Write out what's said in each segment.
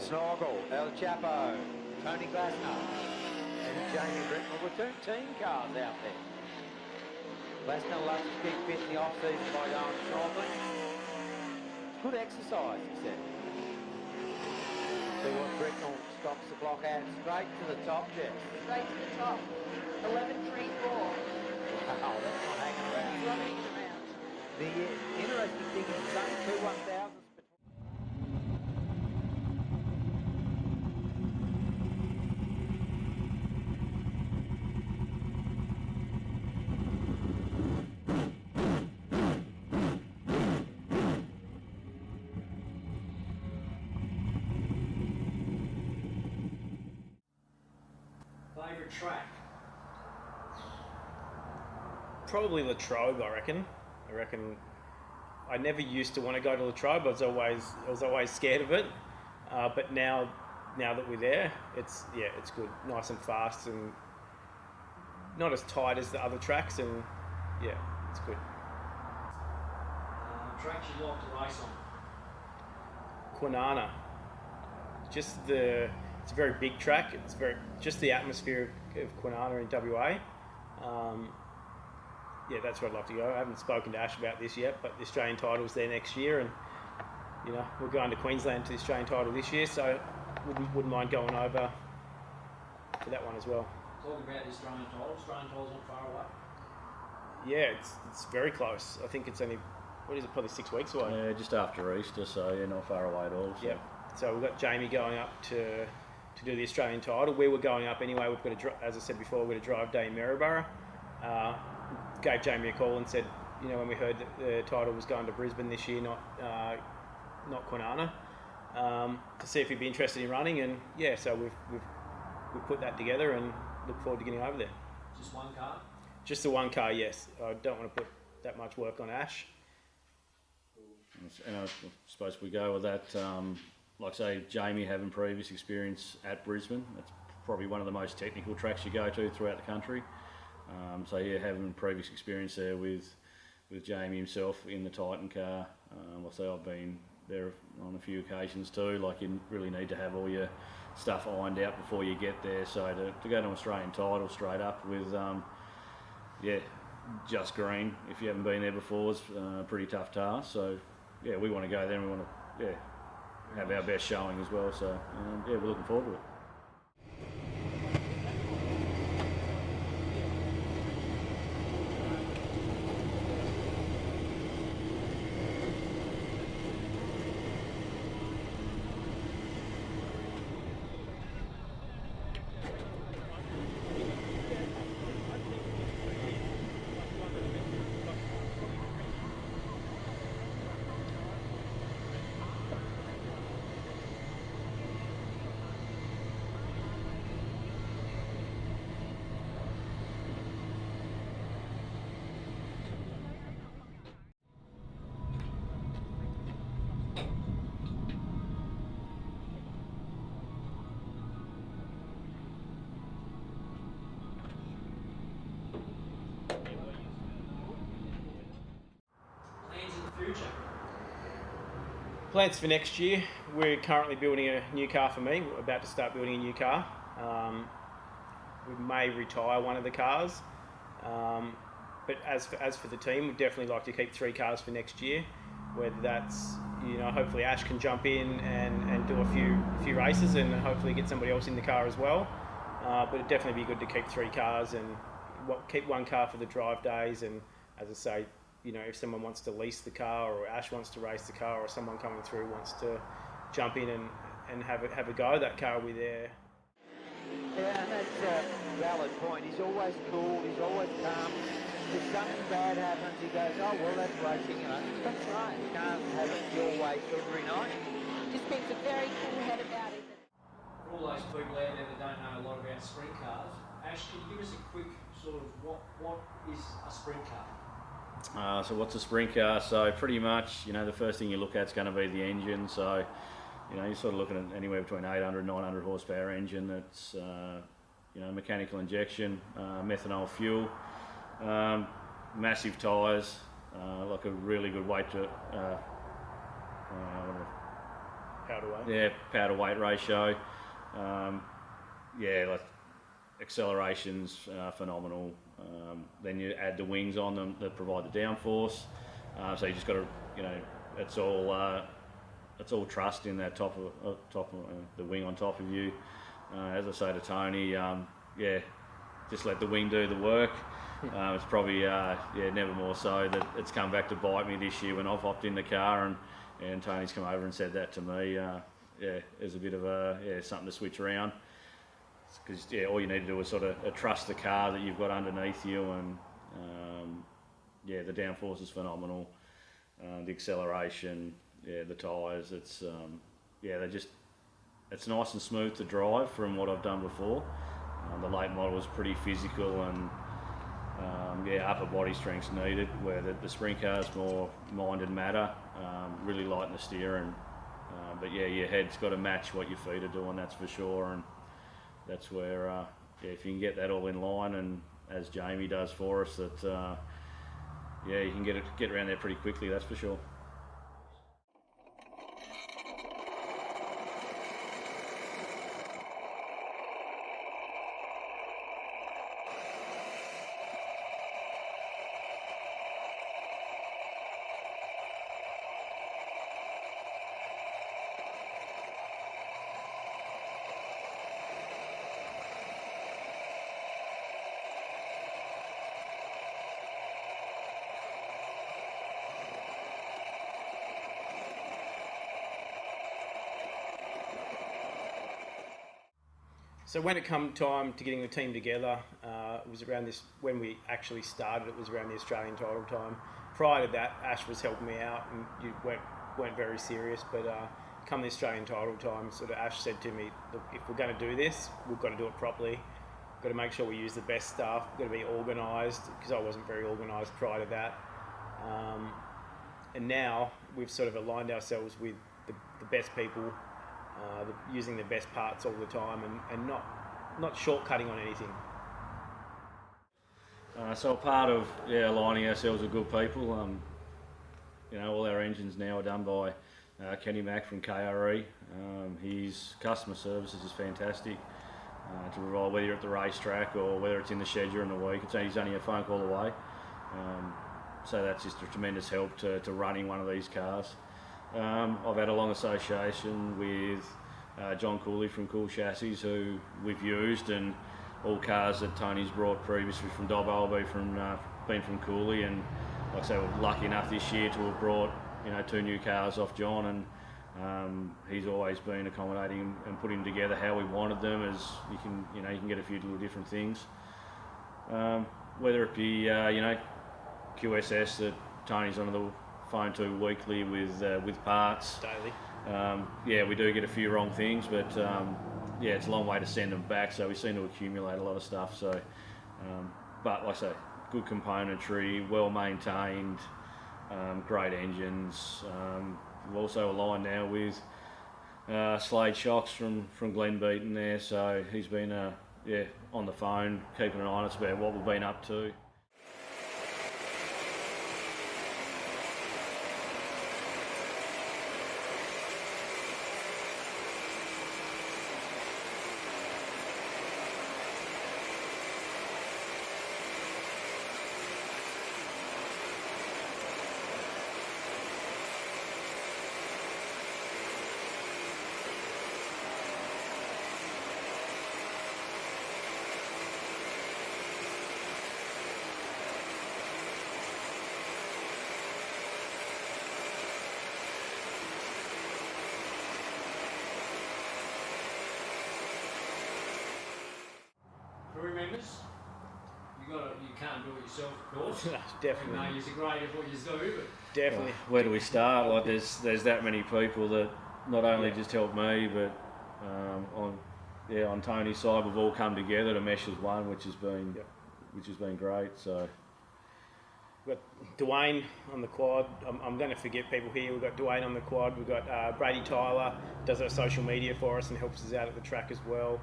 Snorkel, El Chapo, Tony Clasener, and Jamie Britnell with two team cars out there. Clasener loves to keep fit in the off-season by going snorkeling. Good exercise, he said. See what Britnell stops the block at. Straight to the top, Jeff. Straight to the top. 11.34. Wow, that's not hanging around. Not hanging around. The interesting thing is it's only two 1,000s between. Favourite track? Probably Latrobe, I reckon. I never used to want to go to Latrobe. I was always scared of it. But now that we're there, it's good, nice and fast, and not as tight as the other tracks, and yeah, it's good. Tracks you like to race on? Kwinana. It's a very big track. It's just the atmosphere of Kwinana in WA. That's where I'd love to go. I haven't spoken to Ash about this yet, but the Australian title's there next year, and we're going to Queensland to the Australian title this year, so wouldn't mind going over for that one as well. Talking about the Australian title's not far away. Yeah, it's very close. I think it's only, probably 6 weeks away. Yeah, just after Easter, so not far away at all. So. Yep. So we've got Jamie going up to do the Australian title. We were going up anyway. We've got as I said before, we've got a drive day in Maryborough. Gave Jamie a call and said, when we heard that the title was going to Brisbane this year, not Kwinana, to see if he'd be interested in running, and so we've put that together and look forward to getting over there. Just one car? Just the one car, yes. I don't want to put that much work on Ash. And I suppose we go with that. Like I say, Jamie having previous experience at Brisbane, that's probably one of the most technical tracks you go to throughout the country. Having previous experience there with Jamie himself in the Titan car. Like I say, I've been there on a few occasions too. Like, you really need to have all your stuff ironed out before you get there. So to go to an Australian title straight up with just green, if you haven't been there before, is a pretty tough task. So we want to go there and we want to have our best showing as well. So we're looking forward to it. Plans for next year, we're currently building a new car for me. We're about to start building a new car. We may retire one of the cars, but as for the team, we'd definitely like to keep 3 cars for next year. Whether that's, hopefully Ash can jump in and do a few races, and hopefully get somebody else in the car as well. But it'd definitely be good to keep 3 cars and keep 1 car for the drive days. And as I say, if someone wants to lease the car, or Ash wants to race the car, or someone coming through wants to jump in and have a go, that car will be there. Yeah, and that's a valid point. He's always cool, he's always calm. If something bad happens, he goes, oh, well, that's racing, That's right. You can't have it your way every night. Just keeps a very cool head about it. For all those people out there that don't know a lot about sprint cars, Ash, can you give us a quick sort of what is a sprint car? So what's a sprint car? So pretty much, the first thing you look at is going to be the engine. So, you're sort of looking at anywhere between 800 900 horsepower engine that's, mechanical injection, methanol fuel, massive tyres, like a really good weight to Power to weight. Yeah, power to weight ratio. Like acceleration's phenomenal. Then you add the wings on them that provide the downforce. So you just got to, it's all trust in that top of the wing on top of you. As I say to Tony, just let the wing do the work. It's probably never more so that it's come back to bite me this year when I've hopped in the car and Tony's come over and said that to me. There's a bit of something to switch around, because all you need to do is sort of trust the car that you've got underneath you, and the downforce is phenomenal. The acceleration, the tyres, it's nice and smooth to drive from what I've done before. The late model was pretty physical and upper body strength's needed, where the sprint car's more mind and matter, really light in the steering. But your head's got to match what your feet are doing, that's for sure. And that's where, if you can get that all in line, and as Jamie does for us, that you can get around there pretty quickly, that's for sure. So when it come time to getting the team together, it was around this, when we actually started, it was around the Australian title time. Prior to that, Ash was helping me out, and you weren't very serious, but come the Australian title time, sort of Ash said to me, look, if we're going to do this, we've got to do it properly. We've got to make sure we use the best stuff, we've got to be organised, because I wasn't very organised prior to that. And now we've sort of aligned ourselves with the best people, using the best parts all the time, and not shortcutting on anything. So a part of aligning ourselves with good people, all our engines now are done by Kenny Mack from KRE. His customer services is fantastic to provide, whether you're at the racetrack or whether it's in the shed during the week. He's only a phone call away. So that's just a tremendous help to running one of these cars. I've had a long association with John Cooley from Cool Chassis, who we've used, and all cars that Tony's brought previously from Dobbo been from Cooley, and like I say, we're lucky enough this year to have brought 2 new cars off John, and he's always been accommodating and putting together how we wanted them, as you can get a few little different things, whether it be QSS that Tony's on the phone to weekly with parts Daily. we do get a few wrong things, but it's a long way to send them back, so we seem to accumulate a lot of stuff. So but like I say, good componentry, well maintained, great engines. We've also aligned now with Slade Shocks from Glenn Beaton there, so he's been on the phone keeping an eye on us about what we've been up to. Crew members, you can't do it yourself, of course. Definitely. No, you're great at what you do, but Definitely. Where do we start? Like, there's that many people that not only just help me, but on Tony's side, we've all come together to mesh as one, which has been great. So we've got Dwayne on the quad. I'm going to forget people here. We've got Dwayne on the quad. We've got Brady Tyler, does our social media for us and helps us out at the track as well.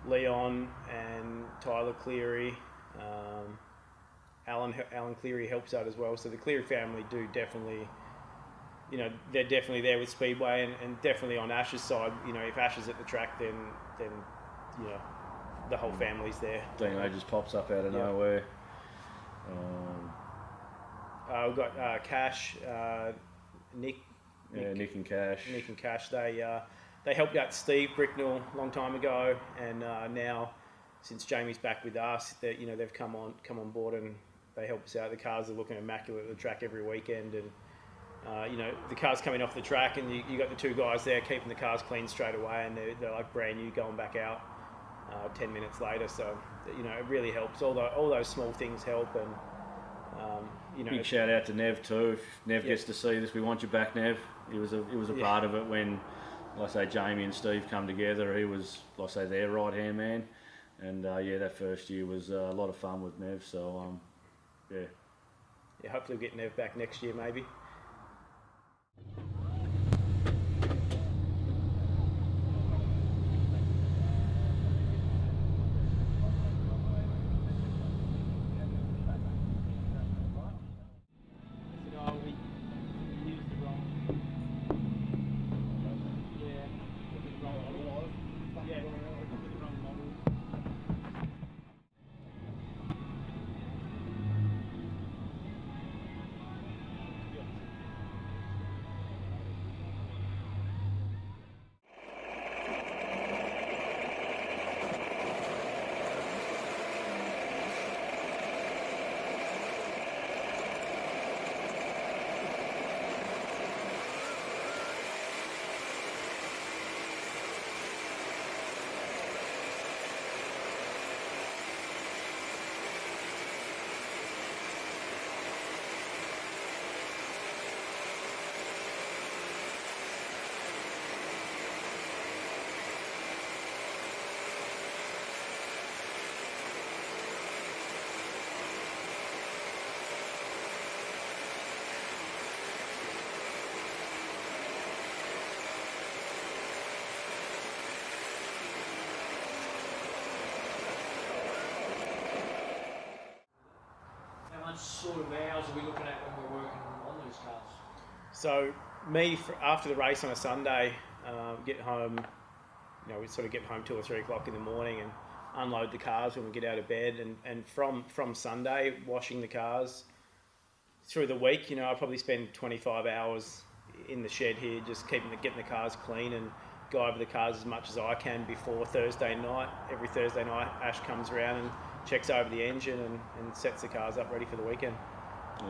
Leon and Tyler Cleary. Alan Cleary helps out as well. So the Cleary family do definitely they're definitely there with Speedway, and definitely on Ash's side. If Ash is at the track, then the whole family's there. Dino just pops up out of nowhere. We've got Cash, Nick and Cash. Nick and Cash. They helped out Steve Bricknell a long time ago, and now since Jamie's back with us, they've come on board and they help us out. The cars are looking immaculate at the track every weekend, and the cars coming off the track, and you got the two guys there keeping the cars clean straight away, and they're like brand new going back out 10 minutes later. So it really helps. All those small things help, and big shout out to Nev too. If Nev gets to see this, we want you back, Nev. He was a part of it when, like I say, Jamie and Steve come together. He was, like I say, their right hand man, and that first year was a lot of fun with Nev. So hopefully we'll get Nev back next year maybe. Sort of hours are we looking at when we're working on these cars? So after the race on a Sunday, get home, we sort of get home 2 or 3 o'clock in the morning and unload the cars when we get out of bed, and from Sunday washing the cars through the week. I probably spend 25 hours in the shed here just getting the cars clean, and go over the cars as much as I can before Thursday night. Every Thursday night Ash comes around and checks over the engine and sets the cars up ready for the weekend.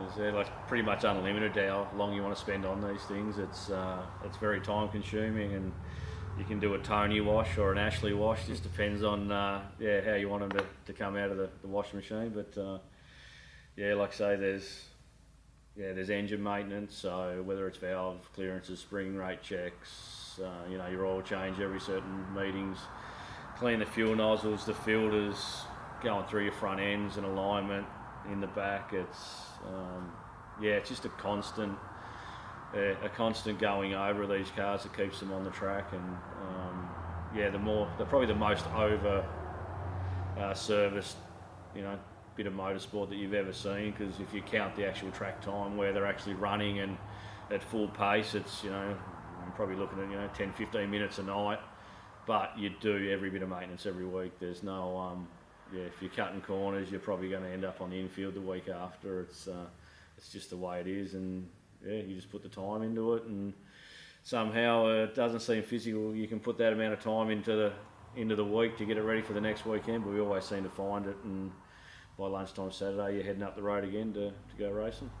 It's pretty much unlimited how long you want to spend on these things. It's very time consuming, and you can do a Tony wash or an Ashley wash. Just depends on how you want them to come out of the washing machine. But like I say, there's engine maintenance. So whether it's valve clearances, spring rate checks, your oil change every certain meetings, clean the fuel nozzles, the filters, going through your front ends and alignment in the back. It's just a constant going over of these cars that keeps them on the track. And they're probably the most over serviced bit of motorsport that you've ever seen, because if you count the actual track time where they're actually running and at full pace, it's you're probably looking at 10-15 minutes a night, but you do every bit of maintenance every week. There's no if you're cutting corners, you're probably going to end up on the infield the week after. It's just the way it is, and you just put the time into it, and somehow it doesn't seem physical. You can put that amount of time into the week to get it ready for the next weekend, but we always seem to find it, and by lunchtime Saturday you're heading up the road again to go racing.